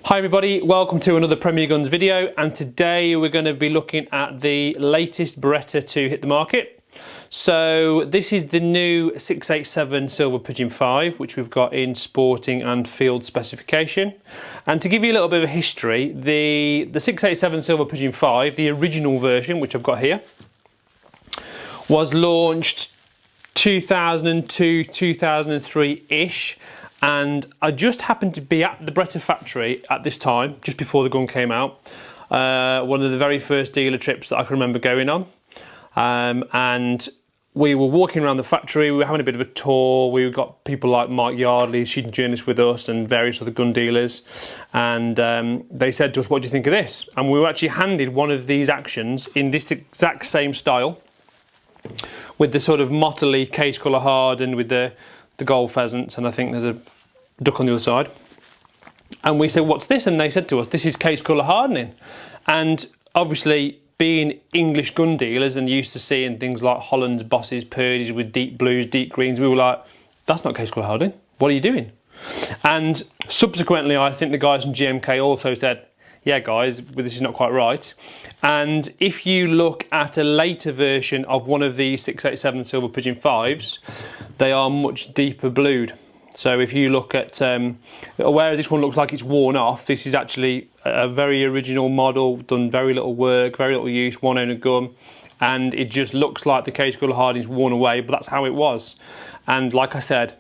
Hi everybody, welcome to another Premier Guns video, and today we're going to be looking at the latest Beretta to hit the market. So this is the new 687 Silver Pigeon V, which we've got in sporting and field specification. And to give you a little bit of a history, the 687 Silver Pigeon V, the original version, which I've got here, was launched 2002, 2003-ish. And I just happened to be at the Beretta factory at this time, just before the gun came out. One of the very first dealer trips that I can remember going on. And we were walking around the factory, we were having a bit of a tour. We got people like Mike Yardley, shooting journalist with us, and various other gun dealers. And they said to us, what do you think of this? And we were actually handed one of these actions in this exact same style, with the sort of motley case colour hardened with the gold pheasants, and I think there's a duck on the other side. And we said, what's this? And they said to us, this is case colour hardening. And obviously, being English gun dealers and used to seeing things like Hollands, Bosses, Purdy's with deep blues, deep greens, we were like, that's not case colour hardening. What are you doing? And subsequently, I think the guys from GMK also said, yeah guys, this is not quite right. And if you look at a later version of one of the 687 Silver Pigeon Vs, they are much deeper blued. So if you look at where this one looks like it's worn off, this is actually a very original model, done very little work, very little use, one owner gun, and it just looks like the case colour hardening's worn away, but that's how it was. And like I said,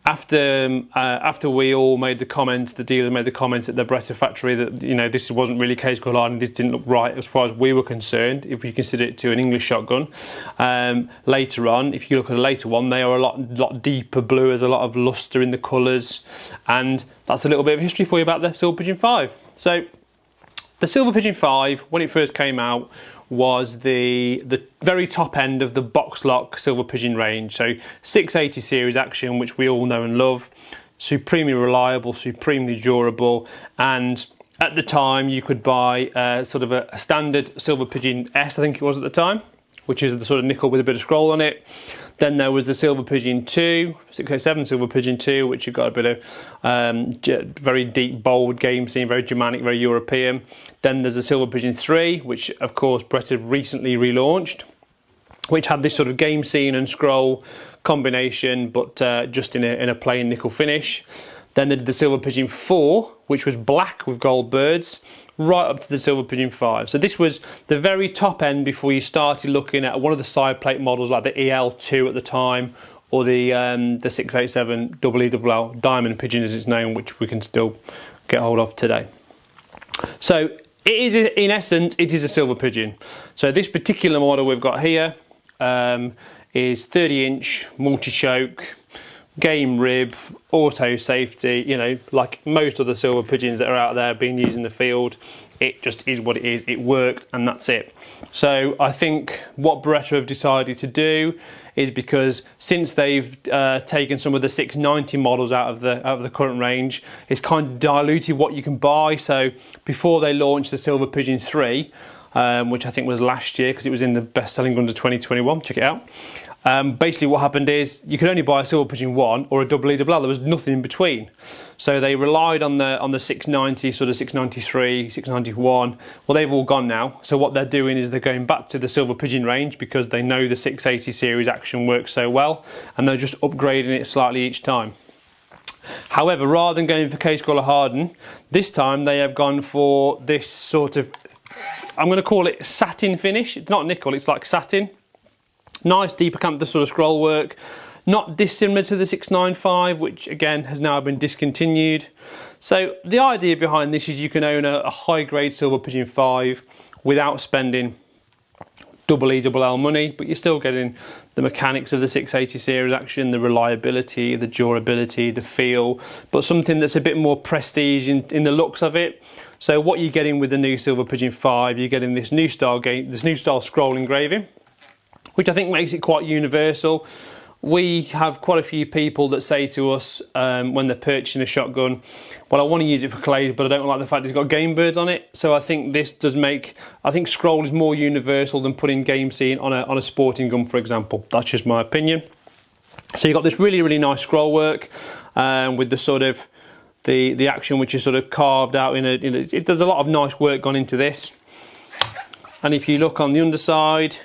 after we all made the comments, the dealer made the comments at the Beretta factory that, you know, this wasn't really case colour hardening, this didn't look right as far as we were concerned, if you consider it to an English shotgun. Later on, if you look at a later one, they are a lot deeper blue, there's a lot of lustre in the colours, and that's a little bit of history for you about the Silver Pigeon V. So, the Silver Pigeon V, when it first came out, was the very top end of the box lock Silver Pigeon range. So 680 series action, which we all know and love, supremely reliable, supremely durable, and at the time you could buy sort of a standard Silver Pigeon S, I think it was at the time, which is the sort of nickel with a bit of scroll on it. Then there was the Silver Pigeon 2, 687 Silver Pigeon 2, which had got a bit of very deep, bold game scene, very Germanic, very European. Then there's the Silver Pigeon 3, which of course Beretta recently relaunched, which had this sort of game scene and scroll combination, but just in a plain nickel finish. Then they did the Silver Pigeon 4, which was black with gold birds, right up to the Silver Pigeon 5. So this was the very top end before you started looking at one of the side plate models like the EL2 at the time, or the 687 EELL Diamond Pigeon as it's known, which we can still get hold of today. So it is, in essence, it is a Silver Pigeon. So this particular model we've got here is 30-inch multi-choke, game rib, auto safety, you know, like most of the Silver Pigeons that are out there being used in the field. It just is what it is, it worked, and that's it. So I think what Beretta have decided to do is, because since they've taken some of the 690 models out of the current range, it's kind of diluted what you can buy. So before they launched the Silver Pigeon 3, which I think was last year because it was in the best-selling guns of 2021, check it out. Basically what happened is you could only buy a Silver Pigeon 1 or a EELL. There was nothing in between. So they relied on the 690, sort of 693, 691. Well, they've all gone now. So what they're doing is they're going back to the Silver Pigeon range because they know the 680 series action works so well, and they're just upgrading it slightly each time. However, rather than going for case colour harden, this time they have gone for this sort of, I'm going to call it satin finish. It's not nickel, it's like satin. Nice deep acantha sort of scroll work, not dissimilar to the 695, which again has now been discontinued. So the idea behind this is you can own a high grade Silver Pigeon 5 without spending EELL money, but you're still getting the mechanics of the 680 series action, the reliability, the durability, the feel, but something that's a bit more prestige in the looks of it. So what you're getting with the new Silver Pigeon 5, you're getting this new style scroll engraving, which I think makes it quite universal. We have quite a few people that say to us when they're purchasing a shotgun, well, I want to use it for clays, but I don't like the fact it's got game birds on it. So I think this does make, I think scroll is more universal than putting game scene on a sporting gun, for example. That's just my opinion. So you've got this really, really nice scroll work with the sort of the action, which is sort of carved out there's a lot of nice work gone into this. And if you look on the underside,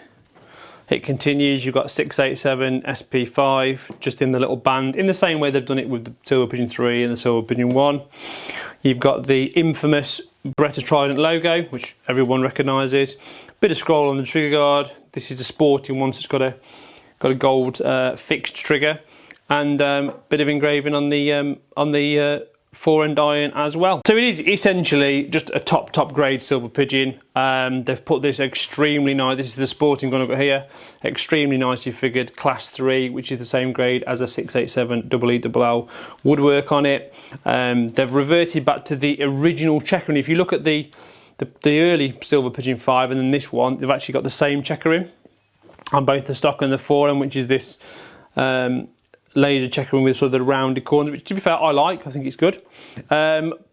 it continues. You've got 687 SP5 just in the little band, in the same way they've done it with the Silver Pigeon 3 and the Silver Pigeon 1. You've got the infamous Beretta Trident logo, which everyone recognises. Bit of scroll on the trigger guard. This is a sporting one, so it's got a gold fixed trigger, and bit of engraving on the fore-end iron as well. So it is essentially just a top grade Silver Pigeon. They've put this extremely nice. This is the sporting gun I've got here. Extremely nicely figured, class 3, which is the same grade as a 687 EELL woodwork on it. They've reverted back to the original checkering. If you look at the early Silver Pigeon 5 and then this one, they've actually got the same checkering on both the stock and the fore-end, which is this laser checkering with sort of the rounded corners, which, to be fair, I like. I think it's good.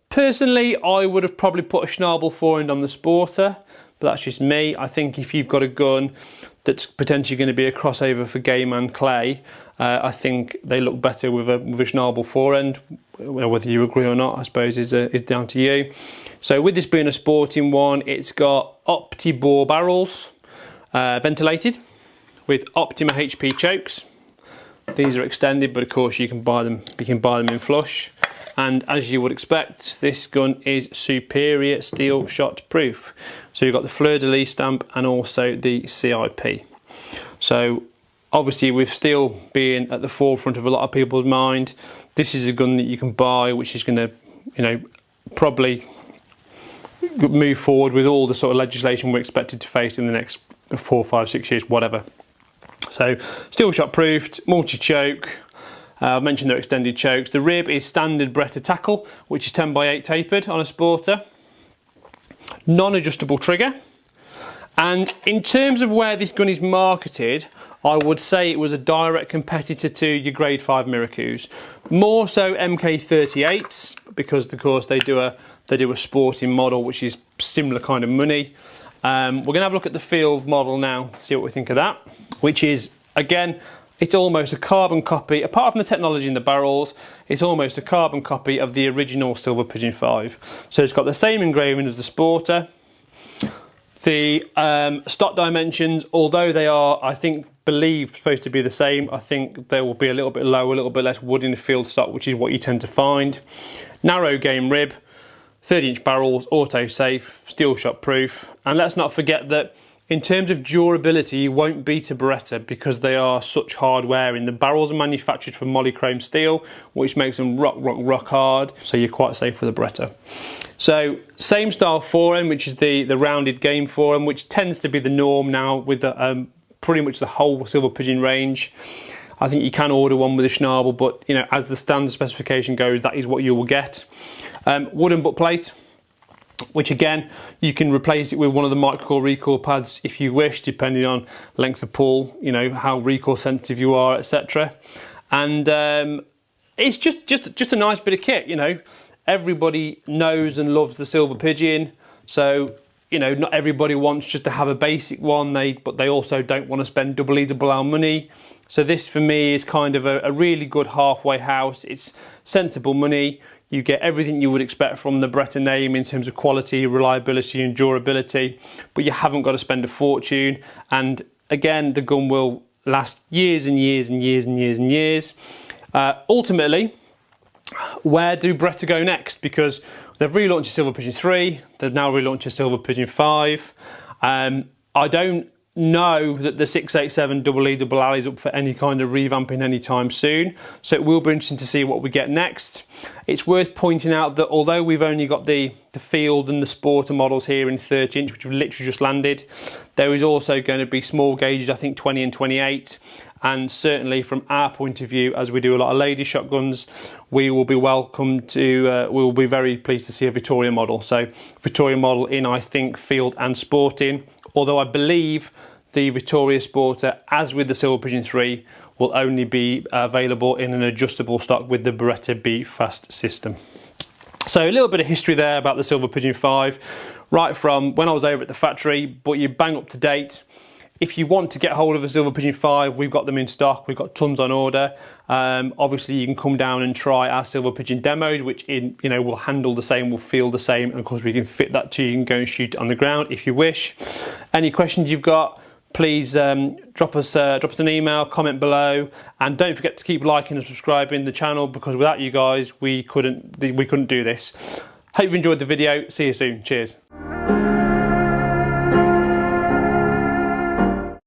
Personally, I would have probably put a Schnabel fore-end on the Sporter, but that's just me. I think if you've got a gun that's potentially going to be a crossover for game and clay, I think they look better with a Schnabel fore-end. Whether you agree or not, I suppose, is down to you. So with this being a sporting one, it's got opti-bore barrels, ventilated, with Optima HP chokes. These are extended, but of course you can buy them in flush. And as you would expect, this gun is superior steel shot proof. So you've got the fleur-de-lis stamp and also the CIP. So obviously, with steel being at the forefront of a lot of people's mind, this is a gun that you can buy, which is going to, probably move forward with all the sort of legislation we're expected to face in the next 4, 5, 6 years, whatever. So steel shot proofed, multi-choke. I mentioned their extended chokes. The rib is standard Beretta tackle, which is 10x8 tapered on a Sporter. Non-adjustable trigger. And in terms of where this gun is marketed, I would say it was a direct competitor to your grade 5 Miracous. More so MK38s, because of course they do a sporting model, which is similar kind of money. We're going to have a look at the field model now, see what we think of that, which is, again, it's almost a carbon copy. Apart from the technology in the barrels, it's almost a carbon copy of the original Silver Pigeon 5. So it's got the same engraving as the Sporter. The stock dimensions, although they are, I think, believed supposed to be the same, I think they will be a little bit lower, a little bit less wood in the field stock, which is what you tend to find. Narrow game rib, 30-inch barrels, auto safe, steel shot proof, and let's not forget that in terms of durability, you won't beat a Beretta because they are such hard wearing. The barrels are manufactured from molychrome steel, which makes them rock hard, so you're quite safe with a Beretta. So same style fore-end, which is the rounded game fore-end, which tends to be the norm now with the, pretty much the whole Silver Pigeon range. I think you can order one with a Schnabel, but as the standard specification goes, that is what you will get. Wooden butt plate, which again, you can replace it with one of the microcore recoil pads if you wish, depending on length of pull, how recoil sensitive you are, etc. And it's just a nice bit of kit. Everybody knows and loves the Silver Pigeon, so not everybody wants just to have a basic one, but they also don't want to spend EELL money. So this for me is kind of a really good halfway house. It's sensible money. You get everything you would expect from the Beretta name in terms of quality, reliability and durability, but you haven't got to spend a fortune. And again, the gun will last years and years and years and years and years. Ultimately, where do Beretta go next? Because they've relaunched a Silver Pigeon 3, they've now relaunched a Silver Pigeon 5. I don't know that the 687 EELL is up for any kind of revamping anytime soon, so it will be interesting to see what we get next. It's worth pointing out that although we've only got the field and the Sporter models here in 30-inch, which have literally just landed, there is also going to be small gauges, I think 20 and 28, and certainly from our point of view, as we do a lot of lady shotguns, we will be we will be very pleased to see a Victoria model. So Victoria model in, I think, field and sporting, although I believe the Victoria Sporter, as with the Silver Pigeon 3, will only be available in an adjustable stock with the Beretta B Fast system. So a little bit of history there about the Silver Pigeon 5, right from when I was over at the factory, but you bang up to date. If you want to get hold of a Silver Pigeon 5, we've got them in stock. We've got tons on order. Obviously, you can come down and try our Silver Pigeon demos, which will handle the same, will feel the same, and of course we can fit that to you. You can go and shoot it on the ground if you wish. Any questions you've got, please drop us an email, comment below, and don't forget to keep liking and subscribing the channel, because without you guys we couldn't do this. Hope you enjoyed the video. See you soon. Cheers.